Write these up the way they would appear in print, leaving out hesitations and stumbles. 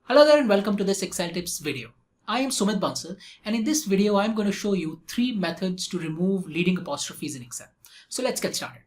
Hello there and welcome to this Excel tips video. I am Sumit Bansal and in this video I am going to show you 3 methods to remove leading apostrophes in Excel. So let's get started.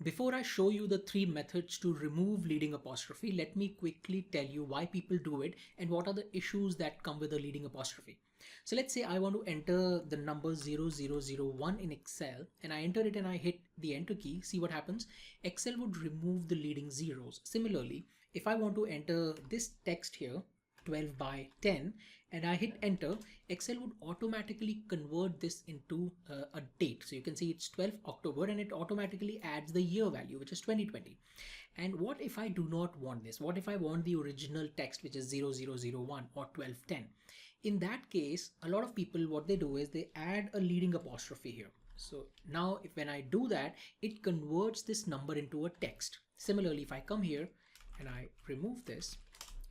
Before I show you the 3 methods to remove leading apostrophe, let me quickly tell you why people do it and what are the issues that come with a leading apostrophe. So let's say I want to enter the number 0001 in Excel and I enter it and I hit the enter key. See what happens? Excel would remove the leading zeros. Similarly, if I want to enter this text here 12 by 10 and I hit enter, Excel would automatically convert this into a date. So you can see it's 12th October and it automatically adds the year value, which is 2020. And what if I do not want this? What if I want the original text, which is 0001 or 1210? In that case, a lot of people, what they do is they add a leading apostrophe here. So now when I do that, it converts this number into a text. Similarly, if I come here and I remove this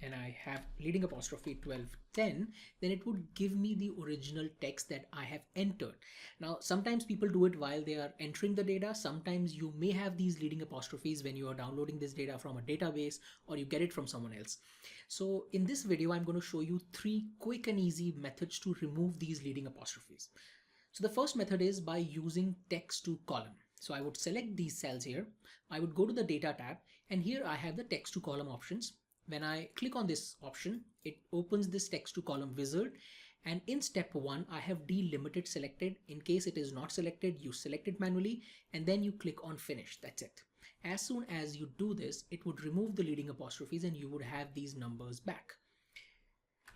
and I have leading apostrophe 1210, then it would give me the original text that I have entered. Now, sometimes people do it while they are entering the data. Sometimes you may have these leading apostrophes when you are downloading this data from a database or you get it from someone else. So in this video, I'm going to show you 3 quick and easy methods to remove these leading apostrophes. So the first method is by using text to column. So I would select these cells here. I would go to the data tab and here I have the text to column options. When I click on this option, it opens this text to column wizard. And in step 1, I have delimited selected. In case it is not selected, you select it manually and then you click on finish. That's it. As soon as you do this, it would remove the leading apostrophes and you would have these numbers back.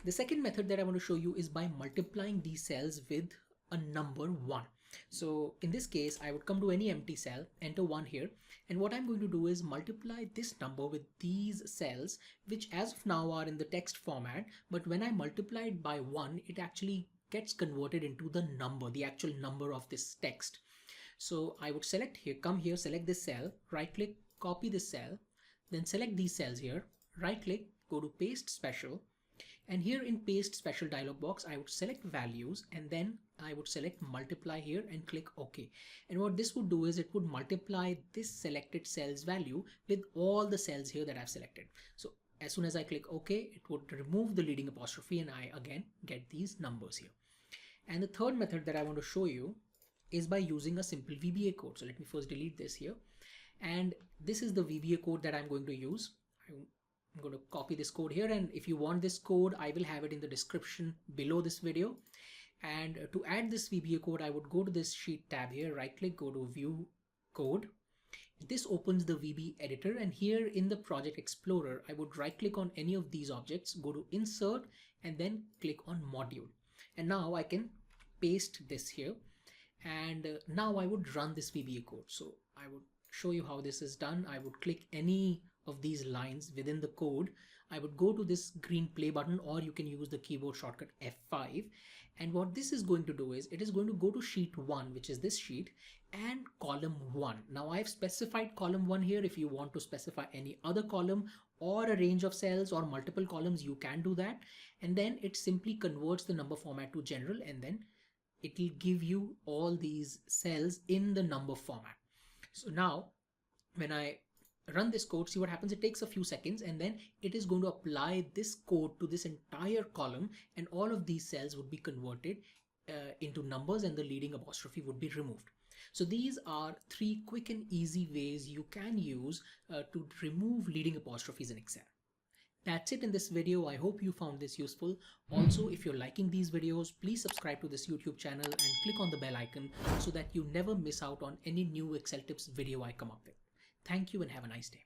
The second method that I want to show you is by multiplying these cells with a number 1. So in this case, I would come to any empty cell, enter 1 here, and what I'm going to do is multiply this number with these cells, which as of now are in the text format, but when I multiply it by 1, it actually gets converted into the number, the actual number of this text. So I would select here, come here, select this cell, right click, copy this cell, then select these cells here, right click, go to paste special. And here in paste special dialog box, I would select values and then I would select multiply here and click OK. And what this would do is it would multiply this selected cell's value with all the cells here that I've selected. So as soon as I click OK, it would remove the leading apostrophe and I again get these numbers here. And the third method that I want to show you is by using a simple VBA code. So let me first delete this here. And this is the VBA code that I'm going to use. I'm going to copy this code here, and if you want this code, I will have it in the description below this video. And to add this VBA code, I would go to this sheet tab here, right click, go to view code. This opens the VB editor, and here in the project explorer, I would right click on any of these objects, go to insert and then click on module. And now I can paste this here. And now I would run this VBA code. So I would show you how this is done. I would click any of these lines within the code. I would go to this green play button, or you can use the keyboard shortcut F5. And what this is going to do is it is going to go to sheet 1, which is this sheet, and column 1. Now I've specified column 1 here. If you want to specify any other column or a range of cells or multiple columns, you can do that. And then it simply converts the number format to general, and then it will give you all these cells in the number format. So now when I run this code, see what happens. It takes a few seconds and then it is going to apply this code to this entire column, and all of these cells would be converted into numbers and the leading apostrophe would be removed. So these are 3 quick and easy ways you can use to remove leading apostrophes in Excel. That's it in this video. I hope you found this useful. Also, if you're liking these videos, please subscribe to this YouTube channel and click on the bell icon so that you never miss out on any new Excel tips video I come up with. Thank you and have a nice day.